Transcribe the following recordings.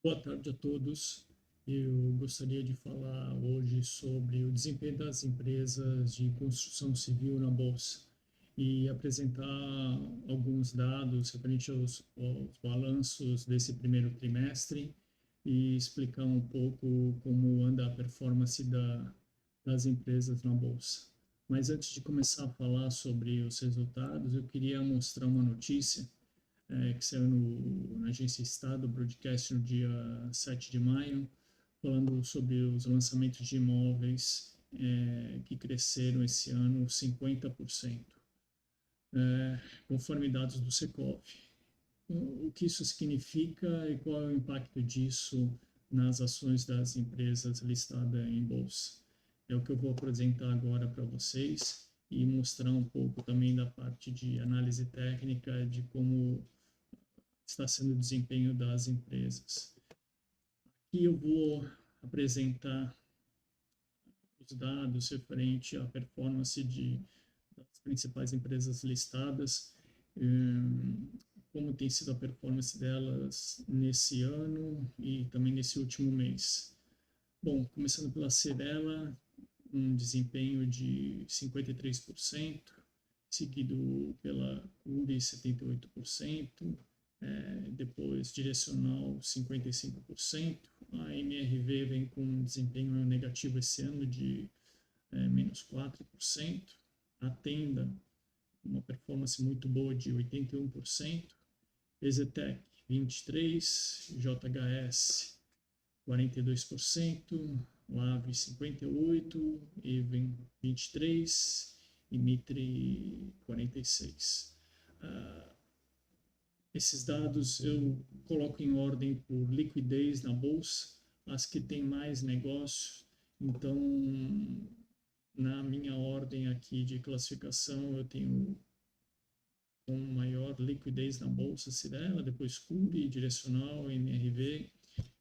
Boa tarde a todos. Eu gostaria de falar hoje sobre o desempenho das empresas de construção civil na Bolsa e apresentar alguns dados referentes aos balanços desse primeiro trimestre e explicar um pouco como anda a performance das empresas na Bolsa. Mas antes de começar a falar sobre os resultados, eu queria mostrar uma notícia que saiu na Agência Estado, broadcast no dia 7 de maio, falando sobre os lançamentos de imóveis que cresceram esse ano 50%, conforme dados do Secov. O que isso significa e qual é o impacto disso nas ações das empresas listadas em bolsa? É o que eu vou apresentar agora para vocês e mostrar um pouco também da parte de análise técnica de como está sendo o desempenho das empresas. Aqui eu vou apresentar os dados referente à performance das principais empresas listadas, como tem sido a performance delas nesse ano e também nesse último mês. Bom, começando pela Cyrela, um desempenho de 53%, seguido pela Cury, 78%, depois direcional 55%, a MRV vem com um desempenho negativo esse ano de menos 4%, a Tenda, uma performance muito boa de 81%, Exetec 23%, JHS 42%, Lave 58%, Even 23% e Mitre 46%. Esses dados eu coloco em ordem por liquidez na bolsa, as que têm mais negócio. Então, na minha ordem aqui de classificação, eu tenho com maior liquidez na bolsa Cyrela, depois Cury, Direcional, MRV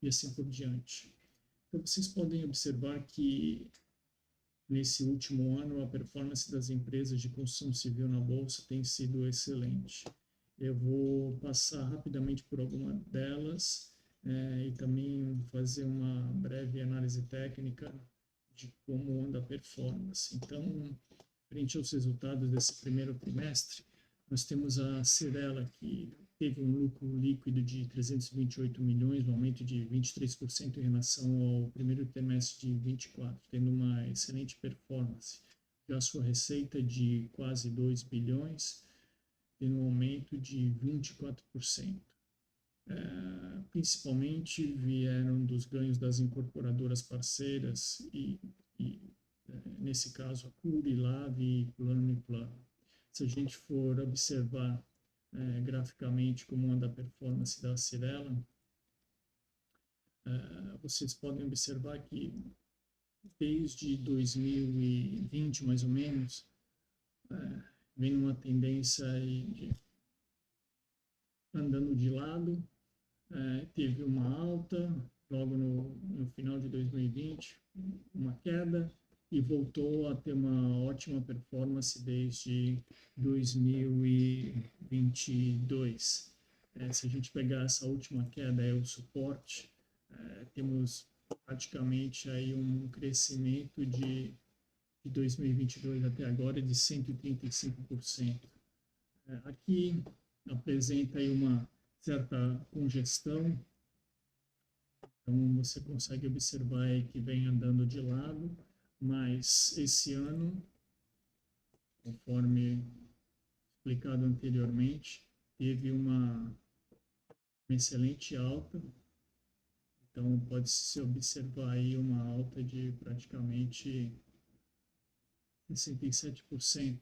e assim por diante. Então, vocês podem observar que nesse último ano a performance das empresas de construção civil na bolsa tem sido excelente. Eu vou passar rapidamente por alguma delas e também fazer uma breve análise técnica de como anda a performance. Então, frente aos resultados desse primeiro trimestre, nós temos a Cyrela, que teve um lucro líquido de 328 milhões, um aumento de 23% em relação ao primeiro trimestre de 24, tendo uma excelente performance. Já a sua receita de quase 2 bilhões, tendo um aumento de 24%. Principalmente vieram dos ganhos das incorporadoras parceiras nesse caso, a Cury, Lave, Plano e Plano. Se a gente for observar graficamente como anda a performance da Cyrela, vocês podem observar que desde 2020, mais ou menos, vem uma tendência de andando de lado, teve uma alta, logo no final de 2020, uma queda, e voltou a ter uma ótima performance desde 2022. Se a gente pegar essa última queda, o suporte, temos praticamente aí um crescimento de 2022 até agora de 135%. Aqui apresenta aí uma certa congestão, então você consegue observar aí que vem andando de lado, mas esse ano, conforme explicado anteriormente, teve uma excelente alta, então pode-se observar aí uma alta de praticamente 67%,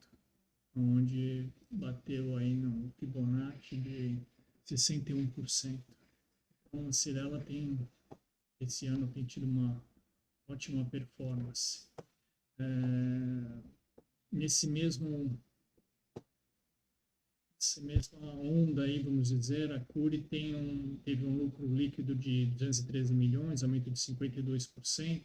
onde bateu aí no Fibonacci de 61%. Então, a Cyrela esse ano tem tido uma ótima performance. Nesse essa mesma onda aí, vamos dizer, a Cury teve um lucro líquido de 213 milhões, aumento de 52%.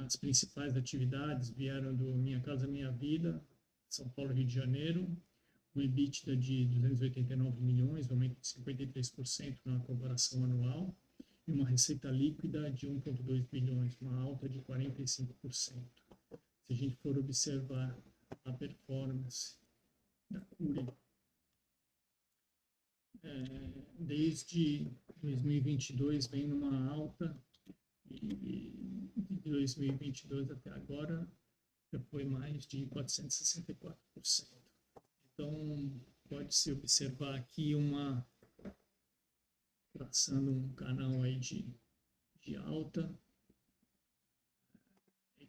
As principais atividades vieram do Minha Casa Minha Vida, São Paulo e Rio de Janeiro, um EBITDA de 289 milhões, aumento de 53% na comparação anual. e uma receita líquida de 1,2 bilhões, uma alta de 45%. Se a gente for observar a performance da Cury, desde 2022 vem numa alta, e de 2022 até agora já foi mais de 464%. Então, pode-se observar aqui traçando um canal aí de alta,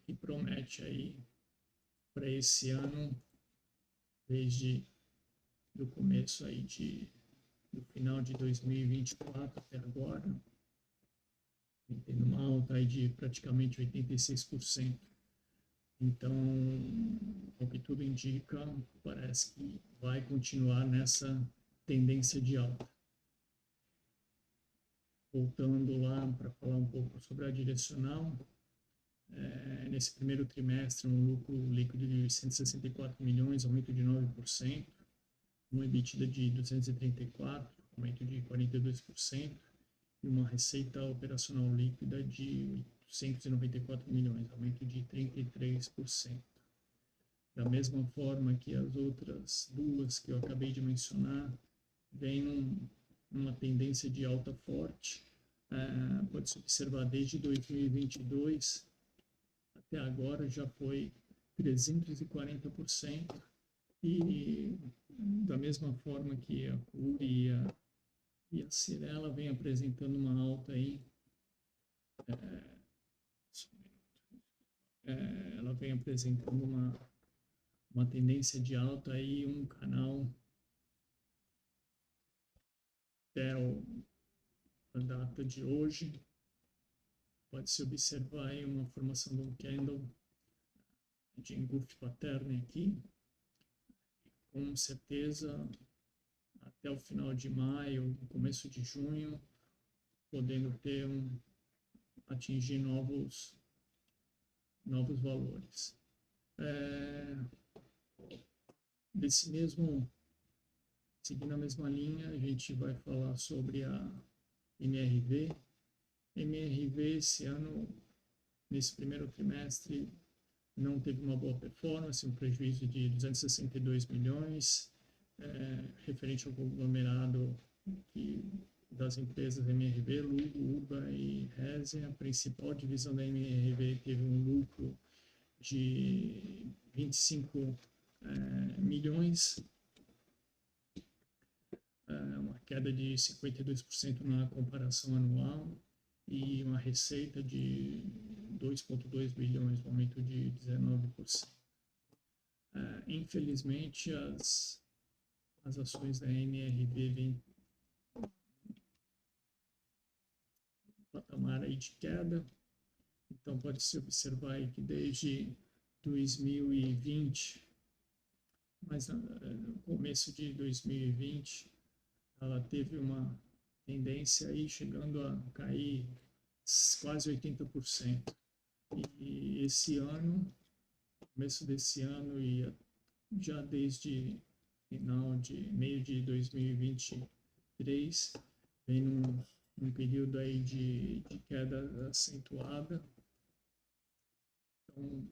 que promete aí para esse ano, desde o começo aí do final de 2024 até agora, tendo uma alta aí de praticamente 86%. Então, ao que tudo indica, parece que vai continuar nessa tendência de alta. Voltando lá para falar um pouco sobre a direcional, nesse primeiro trimestre, um lucro líquido de 164 milhões, aumento de 9%, um EBITDA de 234, aumento de 42%, e uma receita operacional líquida de 894 milhões, aumento de 33%. Da mesma forma que as outras duas que eu acabei de mencionar, vem uma tendência de alta forte. Pode-se observar desde 2022 até agora já foi 340%, e da mesma forma que a Cury e a Cyrela vem apresentando uma alta aí, ela vem apresentando uma tendência de alta aí, um canal até a data de hoje. Pode-se observar aí uma formação de um candle de engulfo pattern aqui, com certeza até o final de maio, começo de junho, podendo atingir novos valores. Seguindo a mesma linha, a gente vai falar sobre a MRV. MRV esse ano, nesse primeiro trimestre, não teve uma boa performance, um prejuízo de 262 milhões, referente ao conglomerado das empresas MRV, Lugo, Urba e Reze. A principal divisão da MRV teve um lucro de 25 milhões, uma queda de 52% na comparação anual, e uma receita de 2,2 bilhões, um aumento de 19%. Infelizmente, as ações da MRV vêm patamar aí de queda. Então, pode-se observar aí que desde 2020, mas no começo de 2020, ela teve uma tendência aí chegando a cair quase 80%. E esse ano, começo desse ano e já desde meio de 2023, vem num período aí de queda acentuada. Então,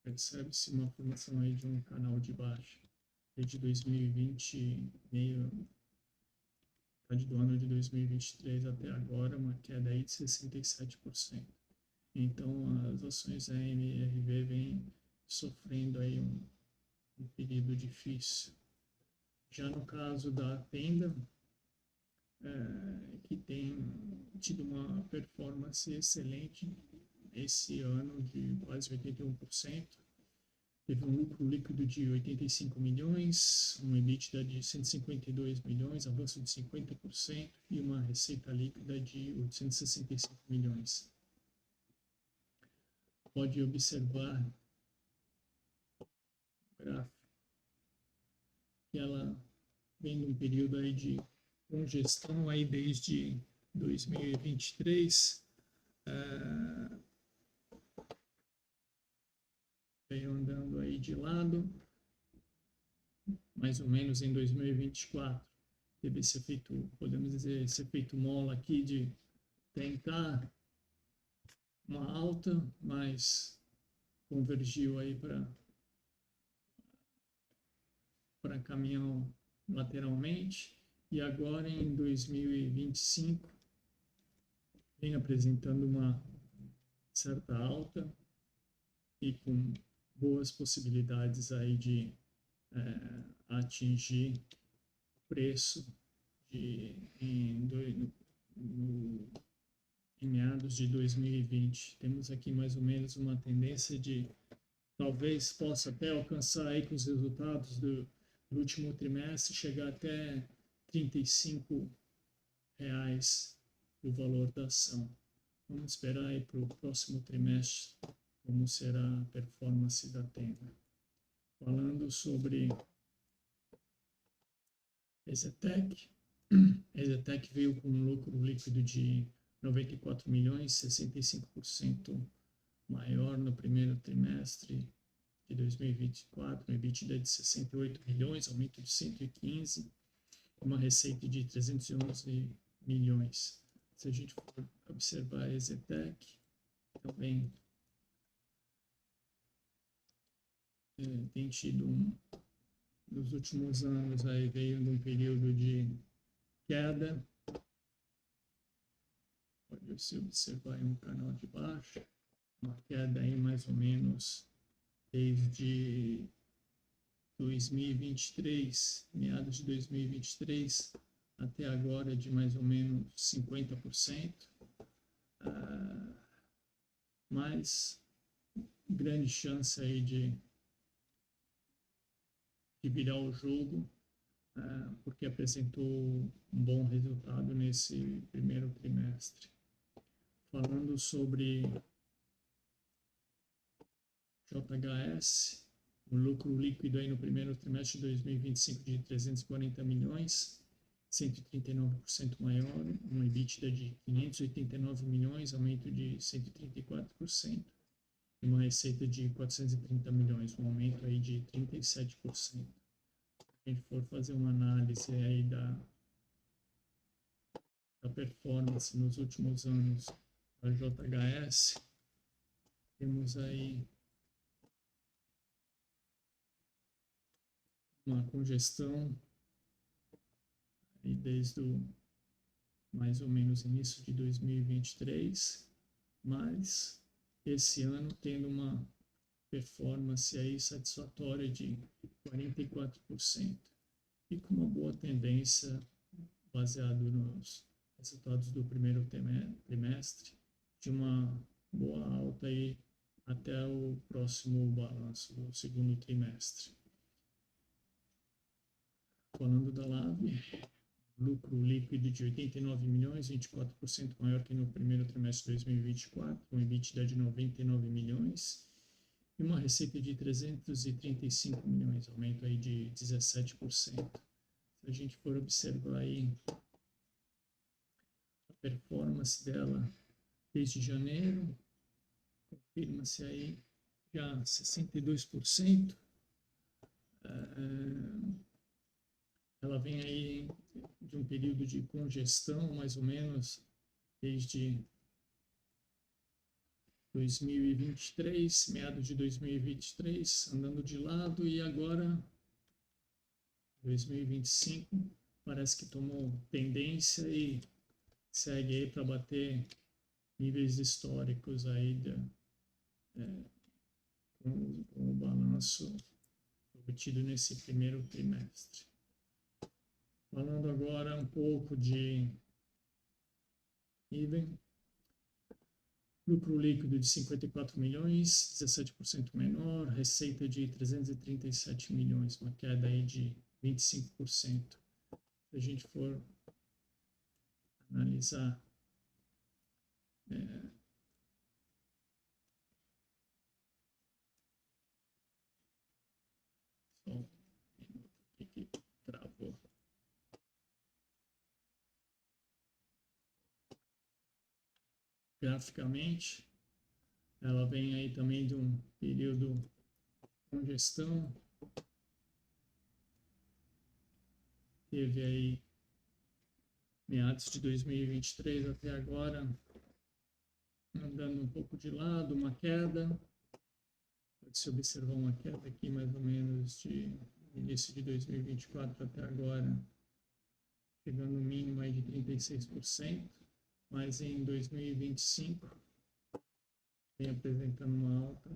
percebe-se uma formação aí de um canal de baixa. Desde 2020, metade do ano de 2023 até agora, uma queda aí de 67%. Então, as ações da MRV vêm sofrendo aí um período difícil. Já no caso da Tenda, que tem tido uma performance excelente esse ano de quase 81%, teve um lucro líquido de 85 milhões, um EBITDA de 152 milhões, avanço de 50%, e uma receita líquida de 865 milhões. Pode observar o gráfico que ela vem num período aí de congestão aí desde 2023, veio andando aí de lado, mais ou menos em 2024, teve esse efeito, podemos dizer, esse efeito mola aqui de tentar uma alta, mas convergiu aí para caminhão lateralmente, e agora em 2025 vem apresentando uma certa alta e com boas possibilidades aí de atingir preço em meados de 2020. Temos aqui mais ou menos uma tendência de talvez possa até alcançar aí com os resultados do último trimestre, chegar até R$ 35 o valor da ação. Vamos esperar aí para o próximo trimestre como será a performance da Tenda. Falando sobre EZTEC, a EZTEC veio com um lucro líquido de 94 milhões, 65% maior no primeiro trimestre de 2024, um EBITDA de 68 milhões, aumento de 115, uma receita de 311 milhões. Se a gente for observar a EZTEC, também tem tido nos últimos anos aí veio num período de queda. Pode se observar aí um canal de baixo, uma queda aí mais ou menos desde 2023, meados de 2023 até agora de mais ou menos 50%, mas grande chance aí de virar o jogo, porque apresentou um bom resultado nesse primeiro trimestre. Falando sobre JHS, o lucro líquido aí no primeiro trimestre de 2025 de 340 milhões, 139% maior, um EBITDA de 589 milhões, aumento de 134%, e uma receita de 430 milhões, um aumento aí de 37%. Se a gente for fazer uma análise aí da performance nos últimos anos da JHS, temos aí uma congestão aí desde mais ou menos início de 2023, mas esse ano tendo uma performance aí satisfatória de 44% e com uma boa tendência baseado nos resultados do primeiro trimestre de uma boa alta aí até o próximo balanço do segundo trimestre. Falando da Lave, lucro líquido de 89 milhões, 24% maior que no primeiro trimestre de 2024, com EBITDA de 99 milhões e uma receita de 335 milhões, aumento aí de 17%. Se a gente for observar aí a performance dela desde janeiro, confirma-se aí já 62%. Ela vem aí de um período de congestão, mais ou menos, desde 2023, meados de 2023, andando de lado, e agora 2025 parece que tomou tendência e segue aí para bater níveis históricos aí com o balanço obtido nesse primeiro trimestre. Falando agora um pouco de Iben, lucro líquido de 54 milhões, 17% menor, receita de 337 milhões, uma queda aí de 25%. Se a gente for analisar só um minuto aqui que travou. Graficamente, ela vem aí também de um período de congestão, teve aí meados de 2023 até agora, andando um pouco de lado, uma queda. Pode-se observar uma queda aqui mais ou menos de início de 2024 até agora, chegando no mínimo aí de 36%, mas em 2025 vem apresentando uma alta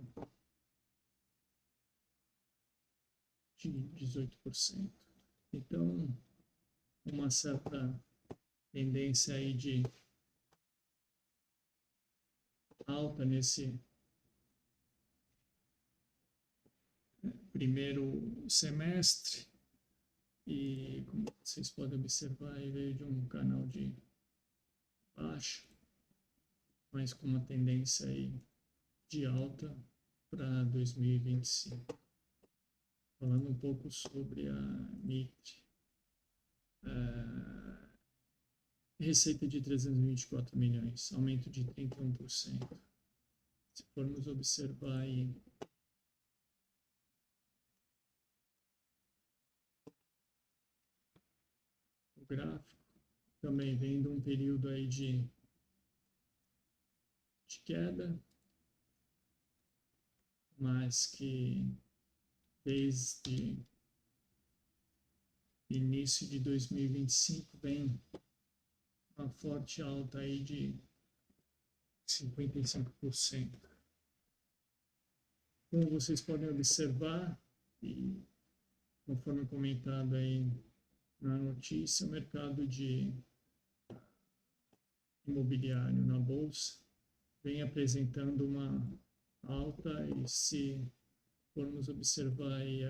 de 18%. Então, uma certa tendência aí de alta nesse primeiro semestre, e como vocês podem observar, aí veio de um canal de baixa, mas com uma tendência aí de alta para 2025. Falando um pouco sobre a Mitre, receita de 324 milhões, aumento de 31%. Se formos observar aí o gráfico, também vem de um período aí de queda, mas que desde início de 2025 vem uma forte alta aí de 55%. Como vocês podem observar, e conforme comentado aí na notícia, o mercado de imobiliário na bolsa vem apresentando uma alta, e se formos observar aí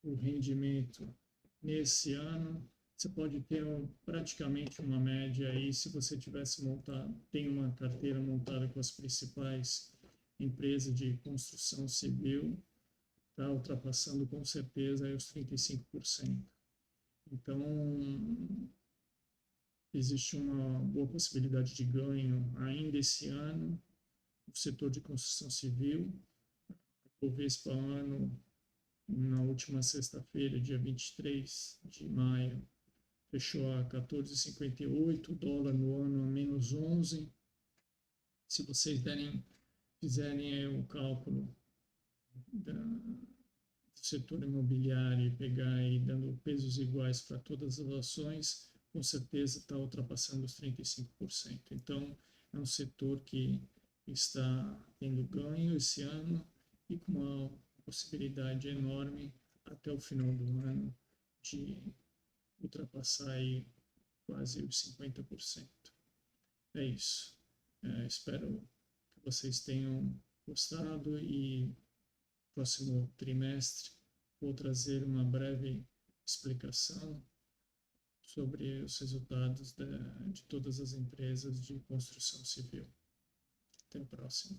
o rendimento nesse ano, você pode ter praticamente uma média aí, se você tem uma carteira montada com as principais empresas de construção civil, está ultrapassando com certeza aí os 35%. Então, existe uma boa possibilidade de ganho ainda esse ano no setor de construção civil. O Bovespa ano, na última sexta-feira, dia 23 de maio, fechou a 14,58, o dólar no ano a menos 11. Se vocês fizerem o cálculo do setor imobiliário e pegar aí dando pesos iguais para todas as ações, com certeza está ultrapassando os 35%. Então, é um setor que está tendo ganho esse ano e com uma possibilidade enorme até o final do ano de ultrapassar aí quase os 50%. É isso. Espero que vocês tenham gostado, e próximo trimestre vou trazer uma breve explicação sobre os resultados de todas as empresas de construção civil. Até o próximo.